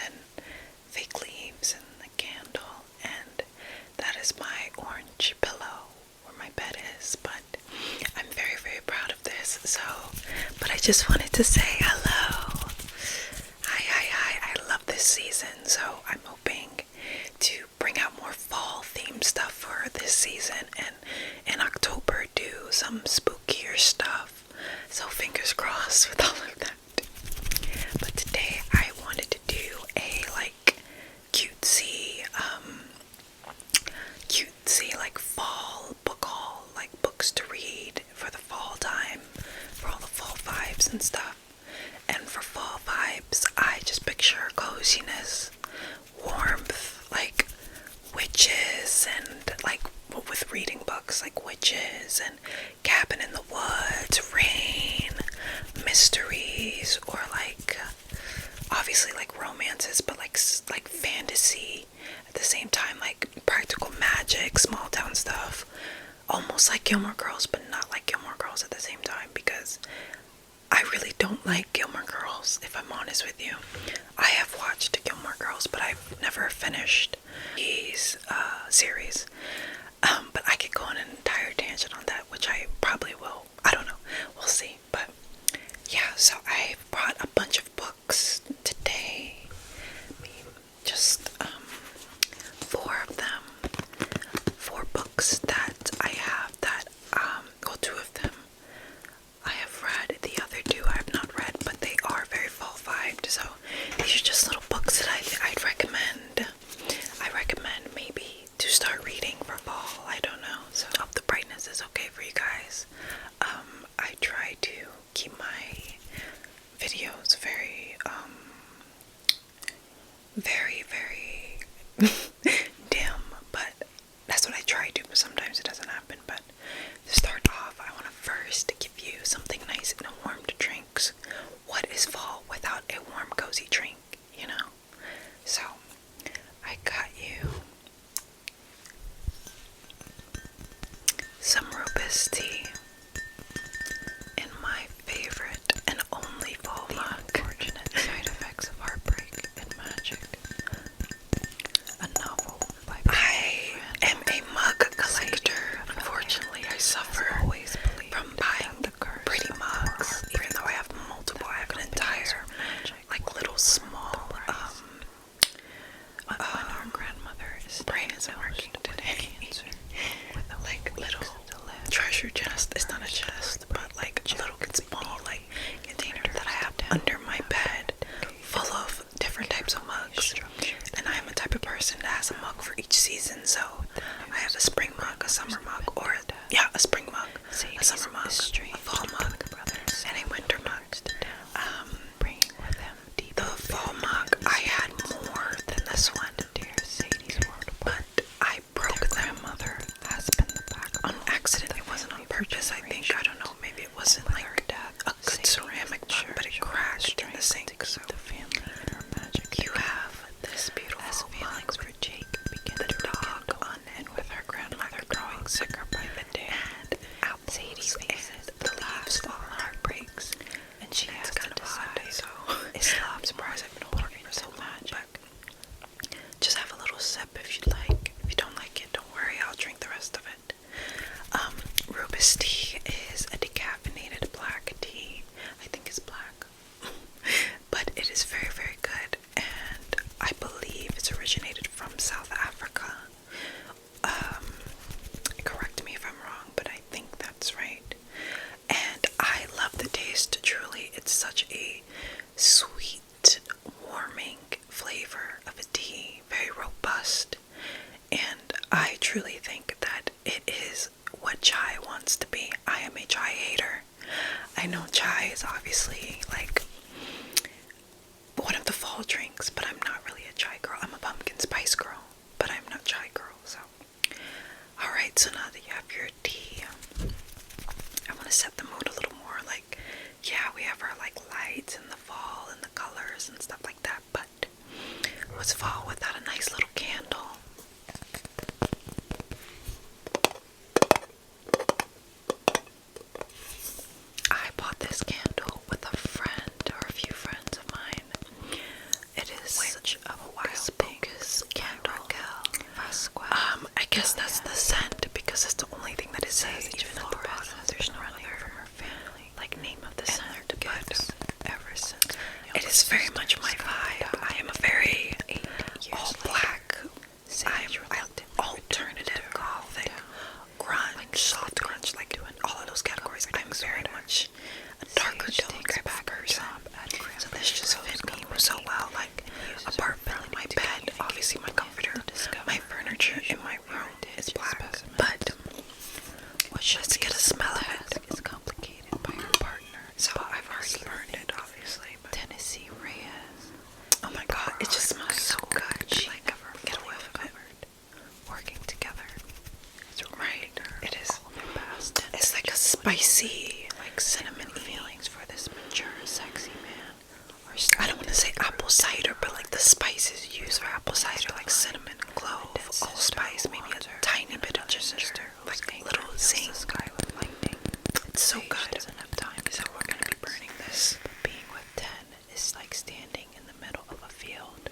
then fake leaves and the candle, and that is my orange pillow where my bed is. But I'm very, very proud of this. So, but I just wanted to say hello. Hi. I love this season, so I'm hoping to bring out more fall themed stuff for this season, and in October do some spookier stuff. So fingers crossed with all of that. But today I wanted to do a like cutesy like fall book haul, like books to read for the fall time, for all the fall vibes and stuff. And for fall vibes, I just picture coziness, warmth, like witches, and like with reading books, like witches and cabin in the woods, rain, mysteries, or like obviously like romances, but like fantasy at the same time, like practical magic, small town stuff, almost like Gilmore Girls, but not like Gilmore Girls at the same time, because I really don't like Gilmore Girls, if I'm honest with you. I have watched Gilmore Girls, but I've never finished these series. But I could go on an entire tangent on that, which I probably will. I don't know. We'll see. But yeah, so I brought a bunch of books today. Just 4 books that I have that, well, 2 of them I have read. The other 2 I have not read, but they are very fall vibed. So these are just little books that I'd recommend. I recommend maybe to start reading for fall. I don't know. So I hope the brightness is okay for you guys. I try to keep my videos very, very dim, but that's what I try to, but sometimes it doesn't happen. But to start off, I want to first give you something nice and warm to drink. What is fall without a warm, cozy drink, you know? So, I got you some Rubus tea in my favorite and only fall mug. Unfortunate side effects of heartbreak and magic. A novel by I am a mug collector. Unfortunately, I suffer from buying pretty mugs, even though I have multiple. I have an entire, like, little small, when our grandmother is brain isn't working today. Like, little treasure chest. It's not a chest, but like a little small, like, container that I have under my bed, full of different types of mugs. And I am a type of person that has a mug for each season. So I have a spring mug, a summer mug, or a spring mug, a summer mug, a fall mug, and a winter mug. The fall mug, I had more than this one, but I broke them on accident. It wasn't on purpose, I think. I don't know, maybe it wasn't like a good ceramic mug, but it cracked in the sink. So you have this beautiful mug with the dog on it, with her grandmother growing sicker by the day, and Sadie's and the leaves fall on her breaks, and she has kind of odd, so I'm surprised I've been holding it for so long. But just have a little sip if you'd like. If you don't like it, don't worry, I'll drink the rest of it. Rubus tea is a decaffeinated black tea. I think it's black. But it is very, very good, and I believe it's originated from South Africa. Correct me if I'm wrong, but I think that's right. And I love the taste, truly. It's such a sweet, warming flavor of a tea, very robust, and I truly think that it is what chai wants to be. I am a chai hater. I know chai is obviously like one of the fall drinks, but I'm not really a chai girl. I'm a pumpkin spice girl, but I'm not chai girl. So alright, so now that you have your tea, I want to set the mood a little more. Like, yeah, we have our like lights in the fall and the colors and stuff like that, but what's fall without a nice little candle? I bought this candle with a friend or a few friends of mine. It is says even at the bottom there's no other from her family, like name of the center, but ever since it is very much my vibe. I am a very all black, I'm alternative, gothic, grunge, soft grunge, like all of those categories. I'm very much a darker tone type of person. So this just fit me so well. Like apart from my bed, obviously my comforter, my furniture in my room is black, but let's get a smell of it. It's complicated by your partner. So I've already burned it, obviously. But Tennessee Reyes. Oh my god, it just smells so good. Like get a whiff of it. Working together. It's right. It is. It's like a spicy, like cinnamon feelings for this mature, sexy man. Or I don't want to say apple cider, but like the spices used for apple cider, like cinnamon, clove, allspice, maybe a tiny bit of ginger, like a little zing. It's so good. Doesn't have time, so we're gonna be burning this. Being with 10 is like standing in the middle of a field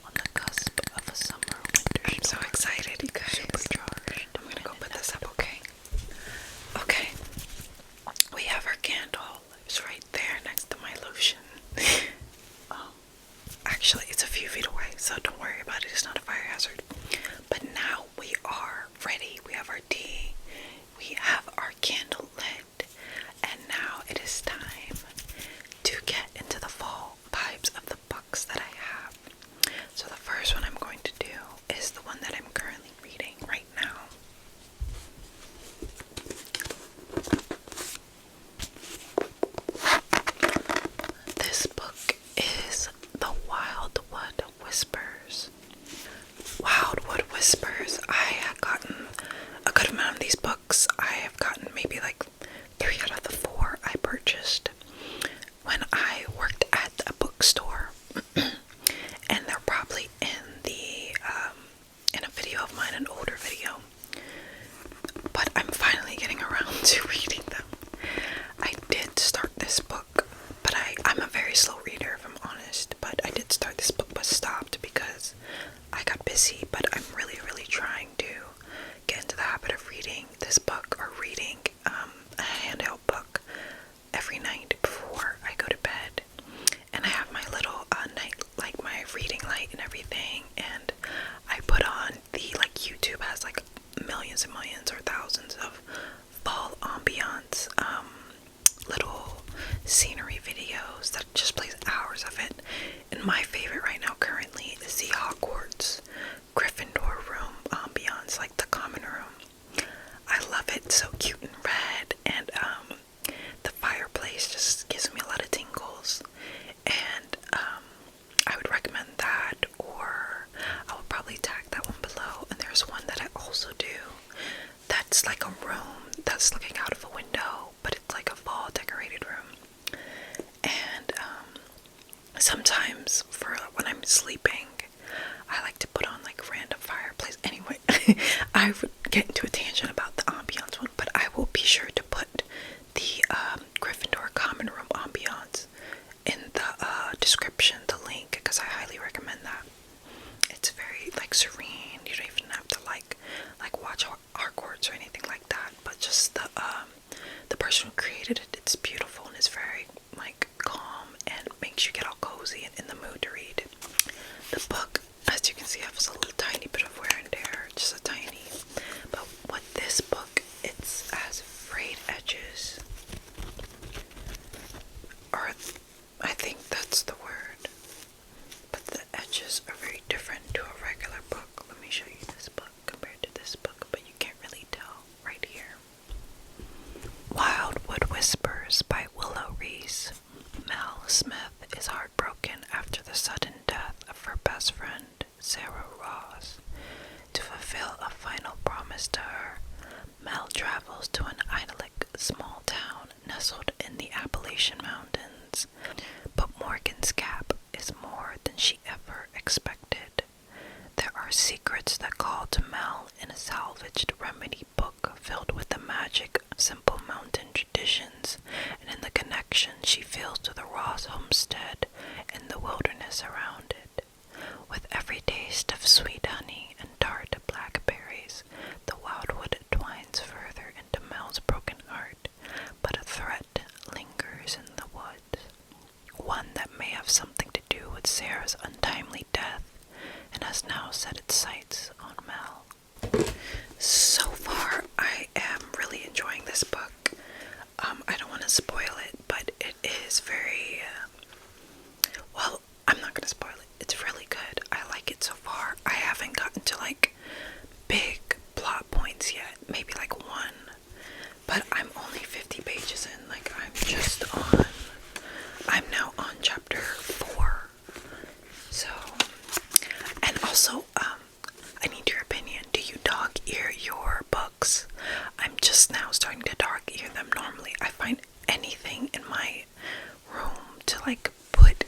on the cusp of a summer winter. I'm so excited, you guys. Supercharged. I'm gonna go put this up, okay? Okay. We have our candle. It's right there next to my lotion. Actually, it's a few feet away, so don't worry about it. It's not a fire hazard. But now we are ready. We have our tea. We have our candle lit. And now it is time to get into the fall vibes of the books that I have. So the first one I'm going to do is the one that I'm currently reading right now. This book is The Wildwood Whispers. Wildwood Whispers. I had gotten a good amount of these books. I have gotten maybe like 3 out of the 4 I purchased when I worked at a bookstore. And they're probably in the in a video of mine, an older video. But I'm finally getting around to reading them. I did start this book, but I'm a very slow reader if I'm honest. But I did start this book but stopped because I got busy. But I'm really, really trying to get into the habit of reading this book or reading a handheld book every night before I go to bed. And I have my little night, like my reading light and everything, and I put on the, like YouTube has like millions and millions or thousands of fall ambiance little scenery videos that just plays hours of it. And my favorite right now currently is the Hogwarts Gryffindor room ambiance, like the common room. I love it. It's so cute and red, and the fireplace just gives me a lot of tingles. And I would recommend that, or I will probably tag that one below. And there's one that I also do that's like a room that's looking out of a window, but it's like a fall decorated room. And sometimes for when I'm sleeping, I like to put on like random fireplace. Anyway, I would get into a tangent about the ambiance one, but I will be sure to put the Gryffindor common room ambiance in the description, the link, because I highly recommend that. It's very like serene. You don't even have to like watch Hogwarts or anything like that, but just the person who created it, it's beautiful and it's very like calm and makes you get all cozy and in the mood to read. The book, as you can see, has a little tiny bit of wear and tear, just a tiny. But with this book, it's has frayed edges, or I think that's the word. But the edges are very different to a regular book. Let me show you this book compared to this book, but you can't really tell right here. Wildwood Whispers by Willow Reese. Mel Smith is heartbroken after the sudden death of her best friend, Sarah Ross. To fulfill a final promise to her, Mel travels to an idyllic small town nestled in the Appalachian Mountains. But Morgan's Gap is more than she ever expected. There are secrets that call to Mel in a salvaged remedy book filled with the magic of simple mountain traditions, and in the connection she feels to the Ross homestead and the wilderness around it. With every taste of sweet honey and tart blackberries, the wildwood twines further into Also, I need your opinion. Do you dog ear your books? I'm just now starting to dog ear them. Normally, I find anything in my room to like put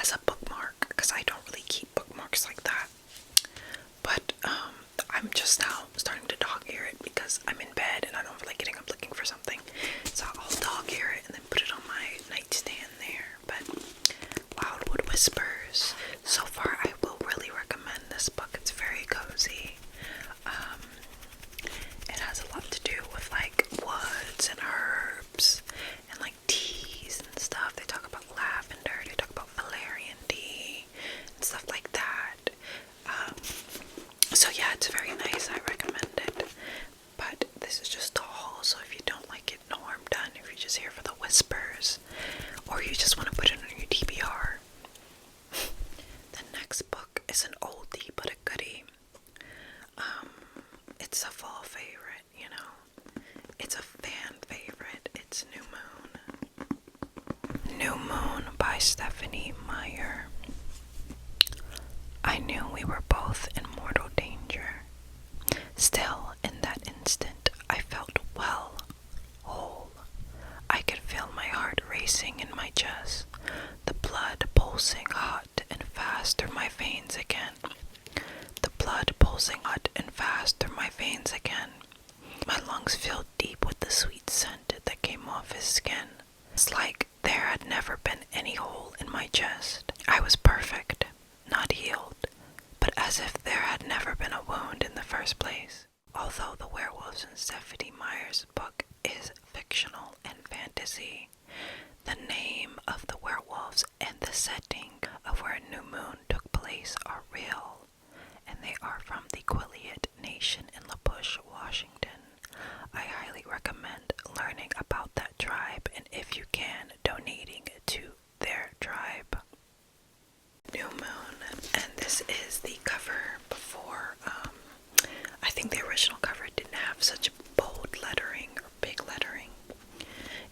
as a bookmark because I don't really keep bookmarks like that. But I'm just now starting to dog ear it because I'm in bed and I don't feel like getting up looking for something. So I'll dog ear it and then put it on my nightstand there. But Wildwood Whispers, so far I will really recommend this book. It's very cozy. It has a lot to do with like woods and herbs and like teas and stuff. They talk about lavender, they talk about valerian tea and stuff like that. So yeah, it's very nice. I recommend it. But this is just a haul, so if you don't like it, no harm done. If you're just here for the whispers, or you just want to put it on your TBR. The next book is an oldie but a goodie. It's a fall favorite, you know. It's a fan favorite. It's New Moon. New Moon by Stephanie Meyer. I knew we were both in mortal danger. Still, in that instant, I felt well, whole. I could feel my heart racing in my chest, the blood pulsing hot and fast through my veins again. The blood pulsing hot and fast through my veins again. My lungs filled deep with the sweet scent that came off his skin. It's like there had never been any hole in my chest. I was perfect, not healed, but as if there had never been a wound in the first place. Although the werewolves in Stephanie Meyer's book is fictional and fantasy, the name of the werewolves and the setting of where New Moon took place are real, and they are from the Quileute Nation in La Push, Washington. I highly recommend learning about that tribe, and if you can, donating to their tribe. New Moon, and this is the cover before. I think the original cover didn't have such bold lettering or big lettering.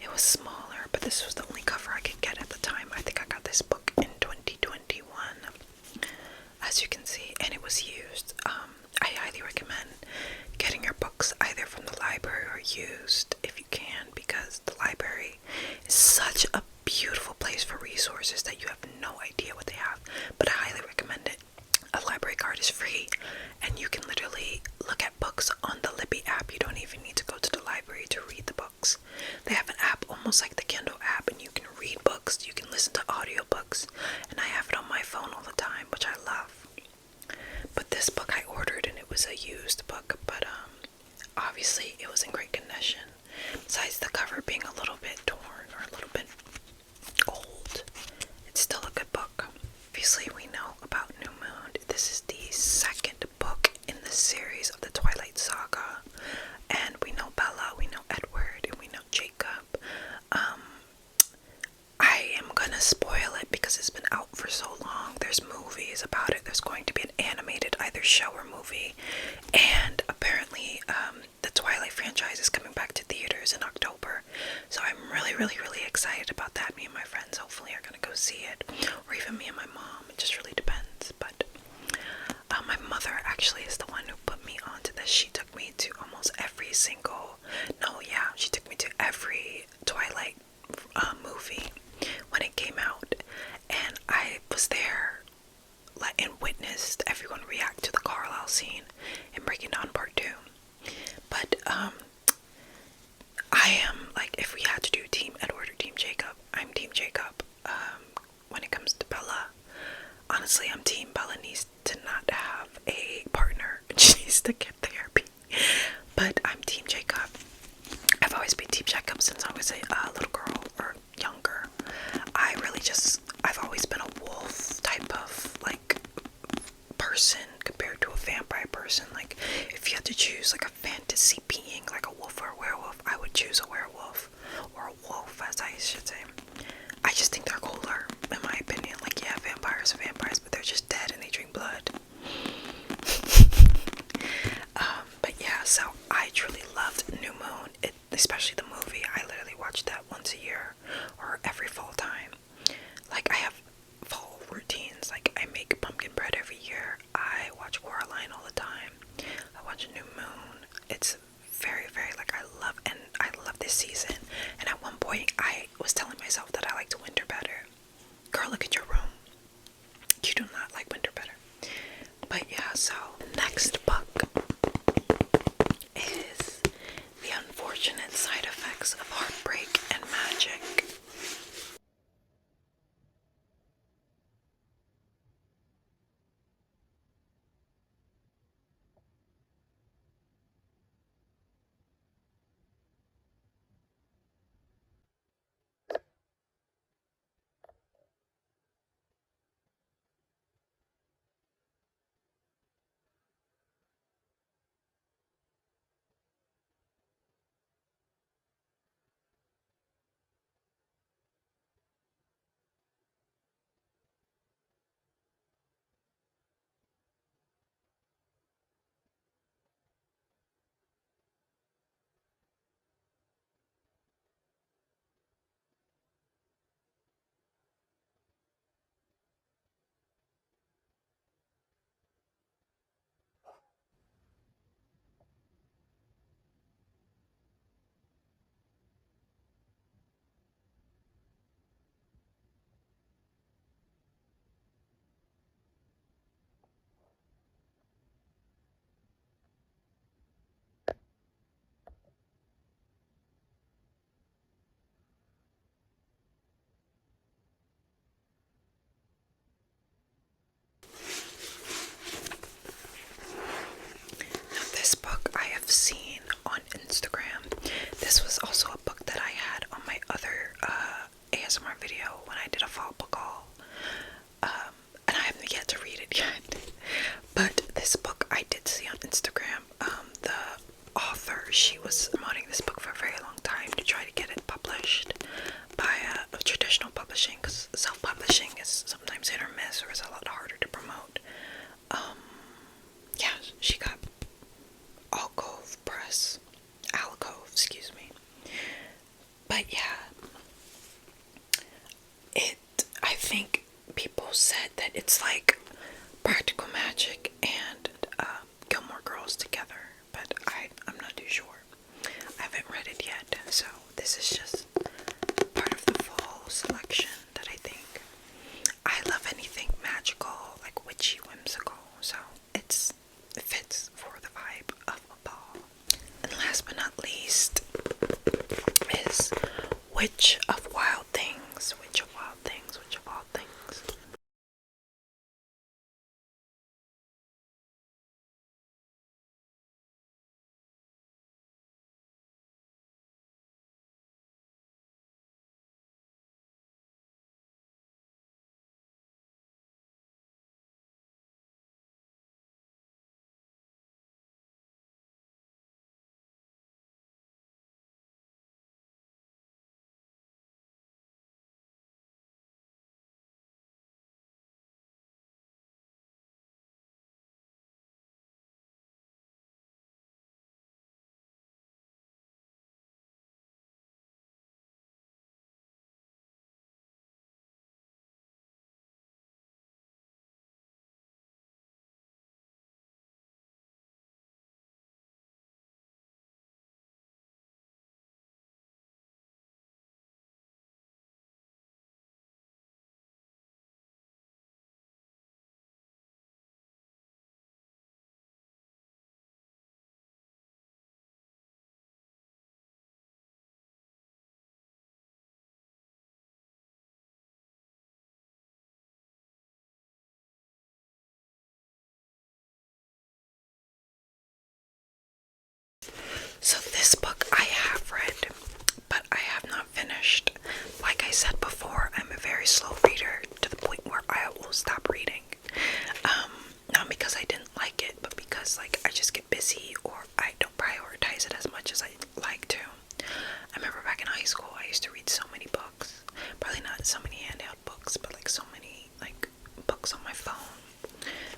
It was smaller, but this was the only cover I could get at the time. I think I got this book in 2021, as you can see, and it was used. I highly recommend getting your books either from the library or used if you can, because the library is such a beautiful place for resources that you have no idea what they have, but I highly recommend it. A library card is free, and you can literally look at books on the Libby app. You don't even need to go to the library to read the books. They have an app almost like the Kindle app, and you can read books, you can listen to audiobooks, and I have it on my phone all the time, which I love. But this book I ordered, and it was a used book, but obviously it was in great condition. Besides the cover being a little bit torn or a little bit old, it's still a good book. Obviously we know about New Moon. This is the second book in the series of the Twilight Saga, and we know Bella, we know Edward, and we know Jacob. I am gonna spoil it because it's been out for so long. There's movies about it. There's going to be an animated either show or movie, and apparently the Twilight franchise is coming back to theaters in October, so I'm really excited about that. Me and my friends hopefully are gonna go see it, or even me and my mom. It just really depends. But my mother actually is the one who put me onto this. She took me to almost every single, she took me to every Twilight movie when it came out, and I was there and witnessed everyone react to the Carlisle scene in Breaking Dawn Part 2. But I am like, if we had to do Team Edward or Team Jacob, I'm Team Jacob. When it comes to Bella, honestly, I'm Team Bella needs to not have a partner. She needs to get therapy. But I'm Team Jacob. I've always been Team Jacob since I was a little girl or younger. I've always been a wolf type of like person compared to a vampire person. Like, if you had to choose like a fantasy being, like a wolf or a werewolf, I would choose a werewolf, or a wolf as I should say. I just think they're cooler, in my opinion. Like, yeah, vampires are vampires, but they're just dead and they drink blood. But yeah, so I truly loved New Moon, especially the movie. I literally watched that once a year or every fall time. Like, I have fall routines. Like, I make pumpkin bread every year. I But yeah, so next book is The Unfortunate Side Effects of Heartbreak and Magic. Now, this book I have seen on Instagram. This was also a book that I had on my other ASMR video when I did a fall book haul. And I haven't yet to read it yet. But this book I did see on Instagram. The author, she was promoting this book for a very long time to try to get it published by traditional publishing, because self-publishing is sometimes hit or miss, or is a lot harder to promote. Yeah, she got Alcove, excuse me. But yeah, I think people said that it's like Practical Magic and Gilmore Girls together, but I'm not too sure. I haven't read it yet, so this is just part of the fall selection that I think. I love anything magical, like witchy, whimsical, so it fits for the vibe of a ball. And last but not least is Witch of Wild Things. Witch of Wild Things, Witch of Wild Things. So this book I have read, but I have not finished. Like I said before, I'm a very slow reader to the point where I will stop reading. Not because I didn't like it, but because like I just get busy or I don't prioritize it as much as I like to. I remember back in high school I used to read so many books. Probably not so many handheld books, but like so many like books on my phone.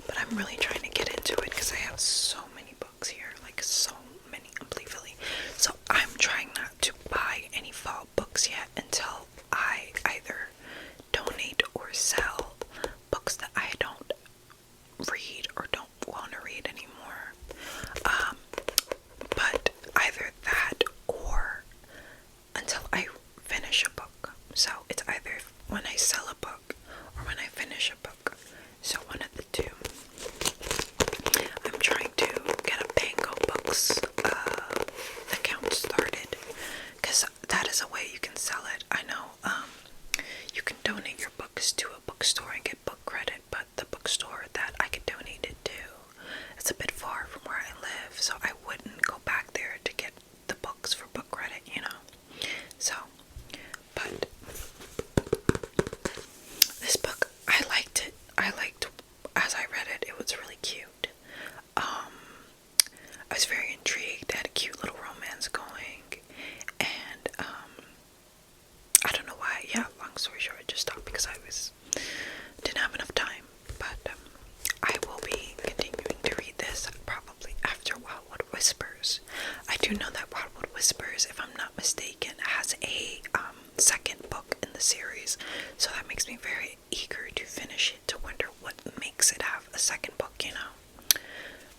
But I'm really trying to get into it because I have so many books here, like so many, unbelievably. So I'm trying not to buy any fall books yet until I either donate or sell books that I don't read or don't want to read anymore. But either that or until I finish a book. So it's either when I sell a book or when I finish a book. So one of the two.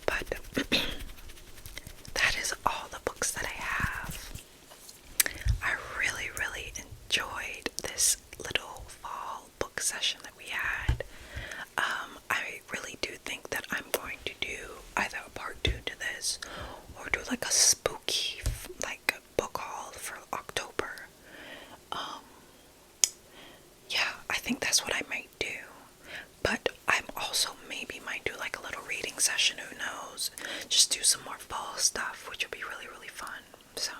But that is all the books that I have. I really, really enjoyed this little fall book session that we had. I really do think that I'm going to do either a part 2 to this or do like a spooky book haul for October. Yeah, I think that's what I might do. But I'm also maybe might do like a little reading session, who knows? Just do some more fall stuff, which would be really, really fun. So